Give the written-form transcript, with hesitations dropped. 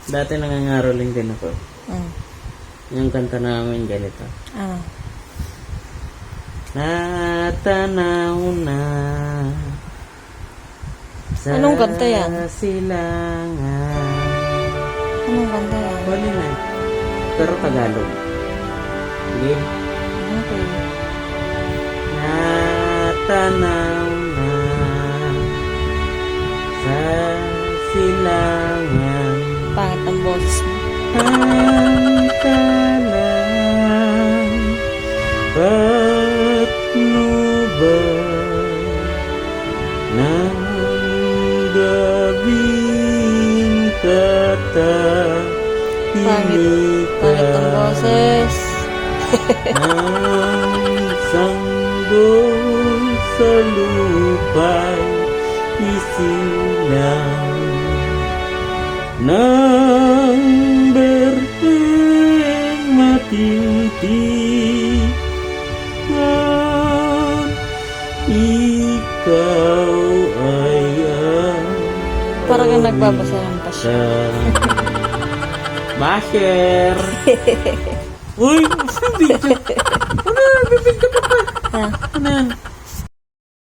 Dati nangangaroling din ako. Mm. Yung kanta namin ganito. Ah. Natanaw na sa Anong kanta yan? silangan. Anong kanta yan? Huli na. Pero Tagalog. Sige. Okay. Natanaw na sa silangan. Pangit ang boses mo. Ang talang patnubay ng gabing Pangit ang boses. ang sanggol sa lupa'y isilang ng berdeng matitigan, ikaw ay ang Parang kang nagbabasa ng pasya. Basher! Uy! Video! Ano? Bibig ka pa pa! Ha? Ano yan?